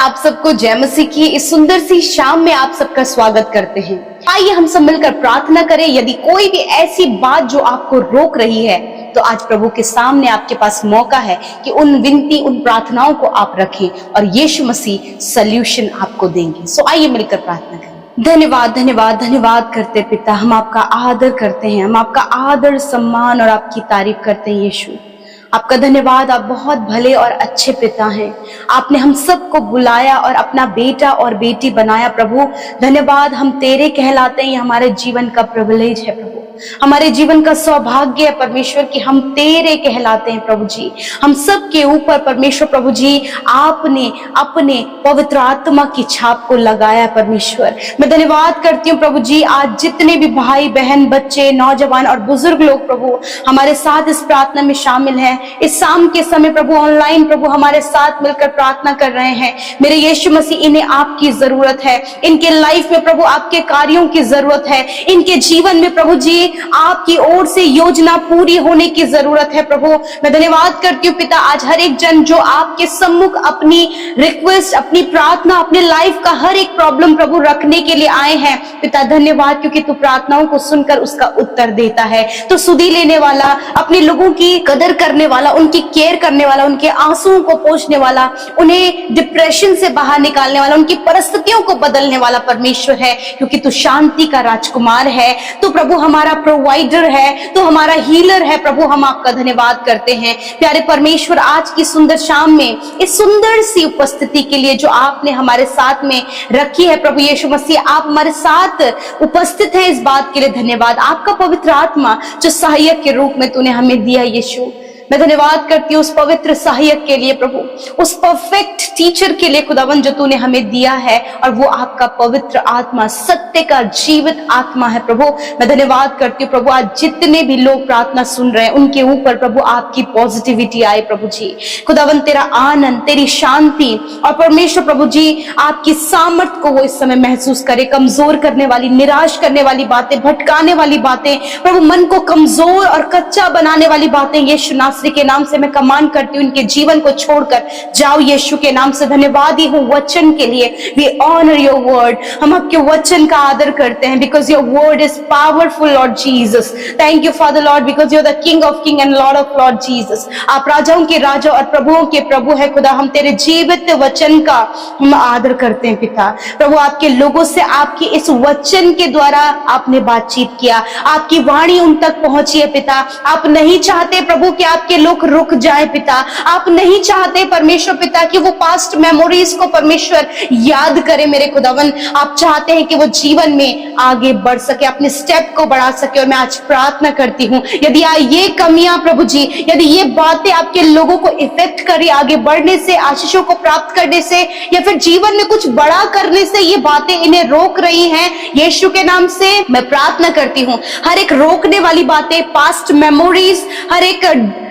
आप सबको जय मसीह की इस सुंदर सी शाम में आप सबका स्वागत करते हैं। आइए हम सब मिलकर प्रार्थना करें। यदि कोई भी ऐसी बात जो आपको रोक रही है तो आज प्रभु के सामने आपके पास मौका है कि उन विनती, उन प्रार्थनाओं को आप रखें और यीशु मसीह सल्यूशन आपको देंगे। सो आइए मिलकर प्रार्थना करें। धन्यवाद धन्यवाद धन्यवाद करते पिता, हम आपका आदर करते हैं, हम आपका आदर सम्मान और आपकी तारीफ करते हैं। यीशु आपका धन्यवाद, आप बहुत भले और अच्छे पिता हैं। आपने हम सबको बुलाया और अपना बेटा और बेटी बनाया। प्रभु धन्यवाद, हम तेरे कहलाते हैं। ये हमारे जीवन का प्रिविलेज है प्रभु, हमारे जीवन का सौभाग्य है परमेश्वर कि हम तेरे कहलाते हैं। प्रभु जी, हम सब के ऊपर परमेश्वर प्रभु जी आपने अपने पवित्र आत्मा की छाप को लगाया है। परमेश्वर मैं धन्यवाद करती हूँ प्रभु जी, आज जितने भी भाई बहन, बच्चे, नौजवान और बुजुर्ग लोग प्रभु हमारे साथ इस प्रार्थना में शामिल हैं, इस शाम के समय प्रभु ऑनलाइन प्रभु हमारे साथ मिलकर प्रार्थना कर रहे हैं। मेरे यीशु मसीह, इन्हें आपकी जरूरत है, इनके लाइफ में प्रभु आपके कार्यों की जरूरत है, इनके जीवन में प्रभु जी आपकी ओर से योजना पूरी होने की जरूरत है। प्रभु मैं धन्यवाद करती हूँ पिता, आज हर एक जन जो आपके सम्मुख अपनी रिक्वेस्ट, अपनी प्रार्थना, अपने लाइफ का हर एक प्रॉब्लम प्रभु रखने के लिए आए हैं पिता, धन्यवाद क्योंकि तू प्रार्थनाओं को सुनकर उसका उत्तर देता है। तो सुधी लेने वाला, अपने लोगों की कदर करने वाला, उनकी केयर करने वाला, उनके आंसुओं को पोंछने वाला, उन्हें डिप्रेशन से बाहर निकालने वाला, उनकी परिस्थितियों को बदलने वाला परमेश्वर है, क्योंकि तू शांति का राजकुमार है। तो प्रभु हमारा प्रोवाइडर है, तो हमारा हीलर है। प्रभु हम आपका धन्यवाद करते हैं। प्यारे परमेश्वर, आज की सुंदर शाम में इस सुंदर सी उपस्थिति के लिए जो आपने हमारे साथ में रखी है प्रभु यीशु मसीह, आप हमारे साथ उपस्थित हैं, इस बात के लिए धन्यवाद। आपका पवित्र आत्मा जो सहायक के रूप में तूने हमें दिया यीशु, मैं धन्यवाद करती हूँ उस पवित्र सहायक के लिए प्रभु, उस परफेक्ट टीचर के लिए खुदावन जो तूने हमें दिया है, और वो आपका पवित्र आत्मा, सत्य का जीवित आत्मा है प्रभु। मैं धन्यवाद करती हूँ प्रभु, आज जितने भी लोग प्रार्थना सुन रहे हैं उनके ऊपर प्रभु आपकी पॉजिटिविटी आए प्रभु जी। खुदावन तेरा आनंद, तेरी शांति और परमेश्वर प्रभु जी आपकी सामर्थ को वो इस समय महसूस करे। कमजोर करने वाली, निराश करने वाली बातें, भटकाने वाली बातें प्रभु, मन को कमजोर और कच्चा बनाने वाली बातें यीशु नासरी के नाम से मैं कमांड करती हूँ, इनके जीवन को छोड़कर जाओ यीशु के नाम से। धन्यवादी हूँ वचन के लिए। वी ऑनर योर वर्ड, हम आपके वचन का आदर करते हैं, because your word is powerful Lord Jesus. Thank you Father Lord, because you are the king of king and Lord of Lord Jesus. आप राजाओं के राजा और प्रभुओं के प्रभु है खुदा। हम तेरे जीवित वचन का हम आदर करते हैं पिता। प्रभु आपके लोगों से आपकी इस वचन के द्वारा आपने बातचीत किया, आपकी वाणी उन तक पहुंची है पिता। आप नहीं चाहते प्रभु कि आपके लोग रुक जाए पिता, आप नहीं चाहते परमेश्वर पिता कि वो पास्ट मेमोरीज को परमेश्वर याद करे मेरे खुदावन। आप चाहते हैं कि वो जीवन में आगे बढ़ सके, अपने स्टेप को बढ़ा सके। और मैं आज प्रार्थना करती हूँ, यदि ये कमियां प्रभु जी, यदि ये बातें आपके लोगों को इफेक्ट करी आगे बढ़ने से, आशीषों को प्राप्त करने से, या फिर जीवन में कुछ बड़ा करने से, ये बातें इन्हें रोक रही हैं, यीशु के नाम से मैं प्रार्थना करती हूँ। हर एक रोकने वाली बातें, पास्ट मेमोरीज, हर एक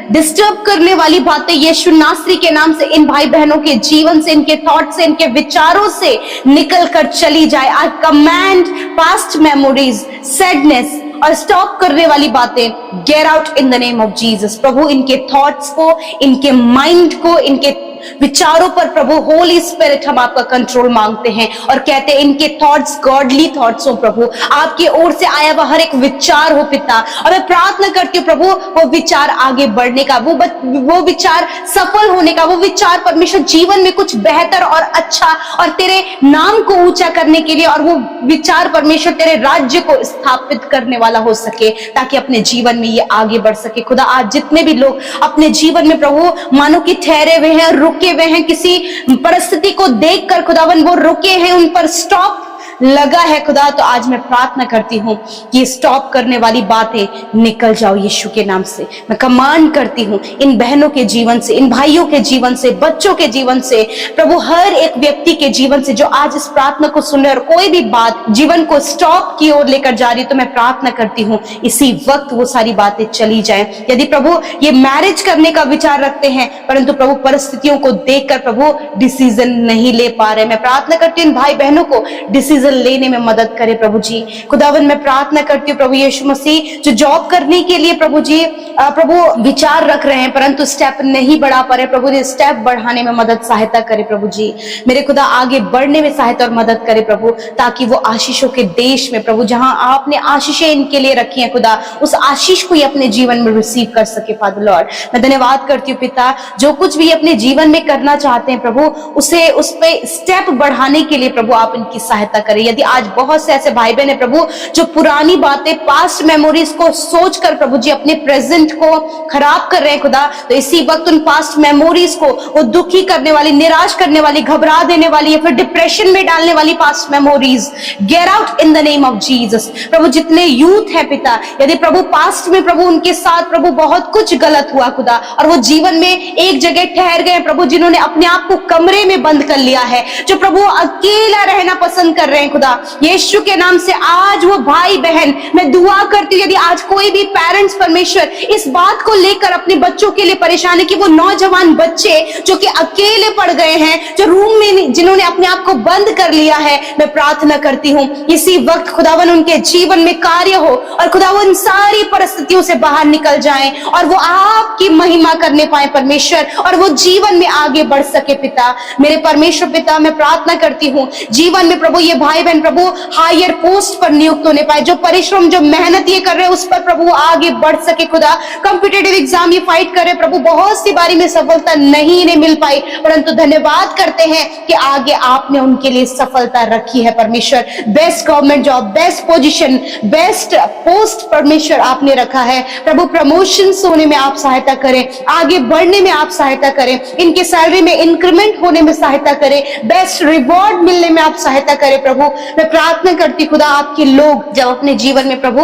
डिस्टर्ब करने वाली बातें यीशु नासरी के नाम से इन भाई बहनों के जीवन से, इनके थॉट से, इनके विचारों से निकल कर चली जाए। I command past memories, sadness और स्टॉप करने वाली बातें, get out in the name of Jesus. प्रभु इनके थॉट्स को, इनके माइंड को, इनके विचारों पर प्रभु होली स्पिरिट हम आपका कंट्रोल मांगते हैं और कहते हैं इनके थॉट्स गॉडली थॉट्स हो प्रभु, आपकी ओर से आया हुआ हर एक विचार हो पिता। और मैं प्रार्थना करती हूँ प्रभु वो विचार आगे बढ़ने का, वो विचार सफल होने का, वो विचार परमेश्वर जीवन में कुछ बेहतर और अच्छा और तेरे नाम को ऊंचा करने के लिए, और वो विचार परमेश्वर तेरे राज्य को स्थापित करने वाला हो सके, ताकि अपने जीवन में ये आगे बढ़ सके। खुदा आज जितने भी लोग अपने जीवन में प्रभु मानो कि ठहरे हुए हैं, रुके हुए हैं, किसी परिस्थिति को देखकर खुदावन वो रुके हैं, उन पर स्टॉप लगा है खुदा, तो आज मैं प्रार्थना करती हूँ कि स्टॉप करने वाली बातें निकल जाओ यीशु के नाम से। मैं कमांड करती हूँ इन बहनों के जीवन से, इन भाइयों के जीवन से, बच्चों के जीवन से, प्रभु हर एक व्यक्ति के जीवन से जो आज इस प्रार्थना को सुन रहे और कोई भी बात जीवन को स्टॉप की ओर लेकर जा रही, तो मैं प्रार्थना करती हूँ इसी वक्त वो सारी बातें चली जाए। यदि प्रभु ये मैरिज करने का विचार रखते हैं, परंतु प्रभु परिस्थितियों को देखकर प्रभु डिसीजन नहीं ले पा रहे, मैं प्रार्थना करती हूँ इन भाई बहनों को डिसीजन डिसीजन लेने में मदद करे प्रभु जी। खुदावन मैं प्रार्थना करती हूँ प्रभु यीशु मसीह, जो जॉब करने के लिए प्रभु जी प्रभु विचार रख रहे हैं परंतु स्टेप नहीं बढ़ा पा रहे, प्रभु जी स्टेप बढ़ाने में मदद सहायता करे प्रभु जी। मेरे खुदा आगे बढ़ने में सहायता और मदद करे प्रभु, ताकि वो आशीषों के देश में प्रभु जहां आपने आशीषें इनके लिए रखी है खुदा, उस आशीष को ही अपने जीवन में रिसीव कर सके फादर लॉर्ड। मैं धन्यवाद करती हूँ पिता, जो कुछ भी अपने जीवन में करना चाहते हैं प्रभु, उसे उस पे स्टेप बढ़ाने के लिए प्रभु आप इनकी सहायता करें। यदि आज बहुत से ऐसे भाई बहन है प्रभु जो पुरानी बातें, पास्ट मेमोरीज को सोचकर प्रभु जी अपने प्रेजेंट को खराब कर रहे हैं खुदा, तो इसी वक्त उन पास्ट मेमोरीज को, वो दुखी करने वाली, निराश करने वाली, घबरा देने वाली या फिर डिप्रेशन में डालने वाली past memories, get out in the name of Jesus. प्रभु जितने यूथ है पिता, यदि प्रभु पास्ट में प्रभु उनके साथ प्रभु बहुत कुछ गलत हुआ खुदा, और वो जीवन में एक जगह ठहर गए प्रभु, जिन्होंने अपने आप को कमरे में बंद कर लिया है, जो प्रभु अकेला रहना पसंद कर रहे हैं खुदा, यीशु के नाम से आज वो भाई बहन, मैं दुआ करती हूँ यदि आज कोई भी पेरेंट्स परमेश्वर इस बात को लेकर अपने बच्चों के लिए परेशान है कि वो नौजवान बच्चे जो कि अकेले पड़ गए हैं, जो रूम में, जिन्होंने अपने आप को बंद कर लिया है, मैं प्रार्थना करती हूँ इसी वक्त खुदावन उनके जीवन में कार्य हो और खुदावन सारी परिस्थितियों से बाहर निकल जाएं और वो आपकी महिमा करने पाए परमेश्वर, और वो जीवन में आगे बढ़ सके पिता। मेरे परमेश्वर पिता, मैं प्रार्थना करती हूँ जीवन में प्रभु ये भाई बहन प्रभु हायर पोस्ट पर नियुक्त होने पाए, जो परिश्रम, जो मेहनत ये कर रहे हैं उस पर प्रभु आगे बढ़ सके खुदा। कॉम्पिटिटिव एग्जाम ये फाइट कर रहे प्रभु, बहुत सी बारी में सफलता नहीं मिल पाई, परंतु धन्यवाद करते हैं कि आगे आपने उनके लिए सफलता रखी है परमेश्वर। Best government job, best position, best post परमेश्वर आपने रखा है प्रभु। प्रमोशन होने में आप सहायता करें, आगे बढ़ने में आप सहायता करें, इनके सैलरी में इंक्रीमेंट होने में सहायता करें, बेस्ट रिवॉर्ड मिलने में आप सहायता करें प्रभु। मैं प्रार्थना करती खुदा, आपके लोग जब अपने जीवन में प्रभु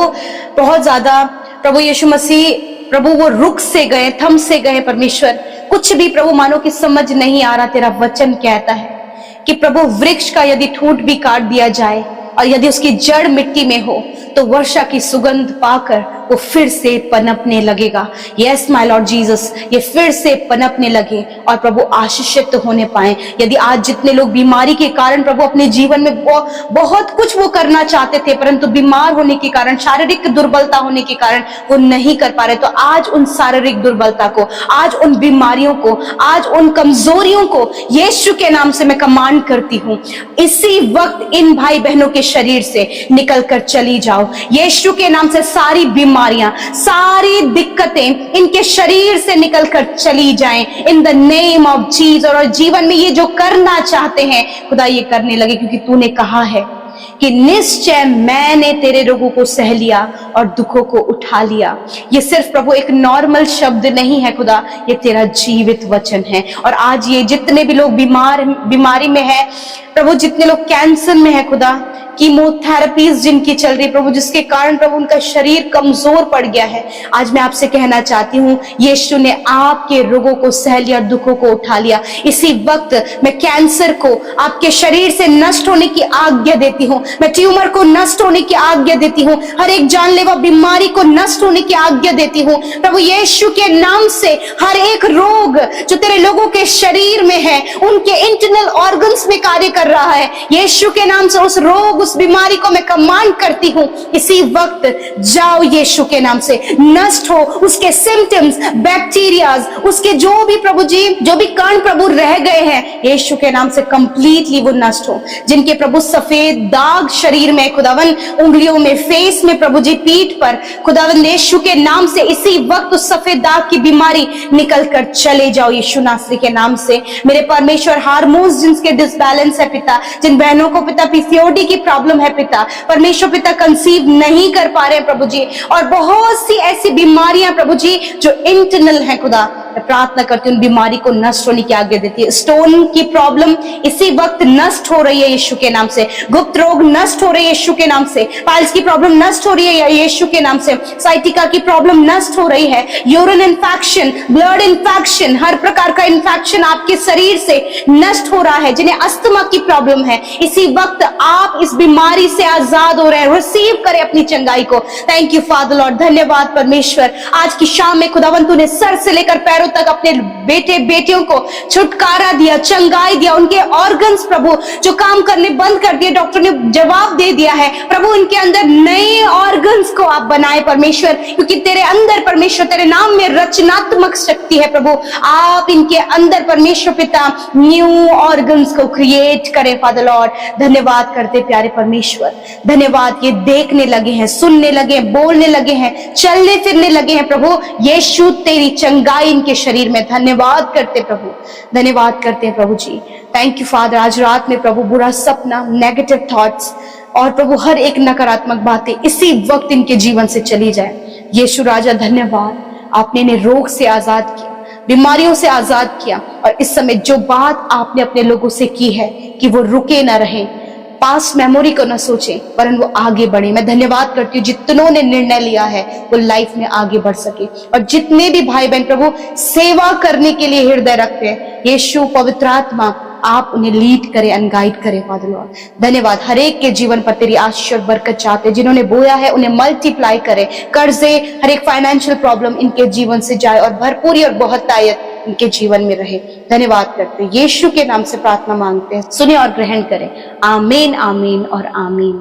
बहुत ज्यादा प्रभु यीशु मसीह प्रभु वो रुक से गए, थम से गए परमेश्वर, कुछ भी प्रभु मानो कि समझ नहीं आ रहा, तेरा वचन कहता है कि प्रभु वृक्ष का यदि ठूंठ भी काट दिया जाए और यदि उसकी जड़ मिट्टी में हो तो वर्षा की सुगंध पाकर वो फिर से पनपने लगेगा। यस माय लॉर्ड जीसस, ये फिर से पनपने लगे और प्रभु आशीषित होने पाए। यदि आज जितने लोग बीमारी के कारण प्रभु अपने जीवन में बहुत कुछ वो करना चाहते थे परंतु बीमार होने के कारण, शारीरिक दुर्बलता होने के कारण वो नहीं कर पा रहे, तो आज उन शारीरिक दुर्बलता को, आज उन बीमारियों को, आज उन कमजोरियों को यीशु के नाम से मैं कमांड करती हूँ, इसी वक्त इन भाई बहनों के शरीर से निकल कर चली जाओ। यीशु के नाम से सारी बीमारियां, सारी दिक्कतें इनके शरीर से निकलकर चली जाएं इन द नेम ऑफ जीसस। और जीवन में ये जो करना चाहते हैं खुदा ये करने लगे, क्योंकि तूने कहा है कि निश्चय मैंने तेरे रोगों को सह लिया और दुखों को उठा लिया। ये सिर्फ प्रभु एक नॉर्मल शब्द नहीं है खुदा, ये तेरा जीवित वचन है। और आज ये जितने भी लोग बीमारी में है प्रभु, जितने लोग कैंसर में है खुदा, कीमोथेरेपीज जिनकी चल रही प्रभु, जिसके कारण प्रभु उनका शरीर कमजोर पड़ गया है, आज मैं आपसे कहना चाहती हूँ यीशु ने आपके रोगों को सह लिया, दुखों को उठा लिया। इसी वक्त मैं कैंसर को आपके शरीर से नष्ट होने की आज्ञा देती हूँ, मैं ट्यूमर को नष्ट होने की आज्ञा देती हूँ, हर एक जानलेवा बीमारी को नष्ट होने की आज्ञा देती हूँ प्रभु यीशु के नाम से। हर एक रोग जो तेरे लोगों के शरीर में है, उनके इंटरनल ऑर्गन्स में कार्य कर रहा है, यीशु के नाम से उस रोग, उस बीमारी को मैं कमांड करती हूँ इसी वक्त जाओ यीशु के नाम से, नष्ट हो उसके सिम्टम्स, बैक्टीरियाज, उसके जो भी प्रभु जी, जो भी कण प्रभु रह गए हैं यीशु के नाम से कंप्लीटली वो नष्ट हो। जिनके प्रभु सफेद दाग शरीर में खुदावन, उंगलियों में, फेस में प्रभु जी, पीठ पर खुदावन, यीशु के नाम से इसी वक्त उस सफेद दाग की बीमारी निकल कर चले जाओ यीशु नासरी के नाम से। मेरे परमेश्वर, हार्मोन्स जिनके डिसबैलेंस है पिता, जिन बहनों को पिता पीसीओडी की प्रॉब्लम है पिता, परमेश्वर पिता कंसीव नहीं कर पा रहे हैं प्रभु जी, और बहुत सी ऐसी बीमारियां प्रभु जी जो इंटरनल है खुदा, मैं प्रार्थना करती हूँ बीमारी को नष्ट होने की आज्ञा देती है। स्टोन की प्रॉब्लम इसी वक्त नष्ट हो रही है यीशु के नाम से, गुप्त रोग नष्ट हो रही है यीशु के नाम से, पाइल्स की प्रॉब्लम नष्ट हो रही है यीशु के नाम से, साइटिका की प्रॉब्लम नष्ट हो रही है, यूरिन इन्फेक्शन, ब्लड इन्फेक्शन, हर प्रकार का इन्फेक्शन आपके शरीर से नष्ट हो रहा है। जिन्हें अस्थमा की प्रॉब्लम है इसी वक्त आप इस बीमारी से आजाद हो रहे हैं, रिसीव करें अपनी चंगाई को। थैंक यू फादर लॉर्ड, धन्यवाद परमेश्वर। आज की शाम में खुदावन तूने सर से लेकर पैरों पैरों तक अपने बेटे बेटियों को छुटकारा दिया, चंगाई दिया, उनके ऑर्गन्स प्रभु जो काम करने बंद कर दिए, डॉक्टर ने जवाब दे दिया है प्रभु, इनके अंदर नए ऑर्गन्स को आप बनाए परमेश्वर, क्योंकि तेरे अंदर परमेश्वर, तेरे नाम में रचनात्मक शक्ति है प्रभु। आप इनके अंदर परमेश्वर पिता न्यू ऑर्गन्स को क्रिएट करें फादर लॉर्ड। धन्यवाद करते प्यारे परमेश्वर, धन्यवाद। ये देखने लगे हैं, सुनने लगे हैं, बोलने लगे हैं, चलने फिरने लगे हैं प्रभु। यीशु तेरी चंगाई इनके शरीर में, धन्यवाद करते प्रभु, धन्यवाद करते हैं प्रभु जी। Thank you father. आज रात में प्रभु बुरा सपना, नेगेटिव थॉट्स और प्रभु हर एक नकारात्मक बातें इसी वक्त इनके जीवन से चली जाए। यीशु राजा धन्यवाद, आपने इन्हें रोग से आजाद किया, बीमारियों से आजाद किया, और इस समय जो बात आपने अपने लोगों से की है कि वो रुके ना रहे, पास्ट मेमोरी को ना सोचें, वरन वो आगे बढ़े। मैं धन्यवाद करती हूँ जितनों ने निर्णय लिया है वो लाइफ में आगे बढ़ सके, और जितने भी भाई बहन प्रभु सेवा करने के लिए हृदय रखते हैं, यीशु पवित्र आत्मा आप उन्हें लीड करें, अनगाइड करें फादर लॉर्ड। धन्यवाद। हर एक के जीवन पर तेरी आशीष और बरकत चाहते हैं, जिन्होंने बोया है उन्हें मल्टीप्लाई करे, कर्जे, हर एक फाइनेंशियल प्रॉब्लम इनके जीवन से जाए और भरपूरी और बहुतायत इनके जीवन में रहे। धन्यवाद करते हैं, यीशु के नाम से प्रार्थना मांगते हैं, सुने और ग्रहण करें। आमीन, आमीन और आमीन।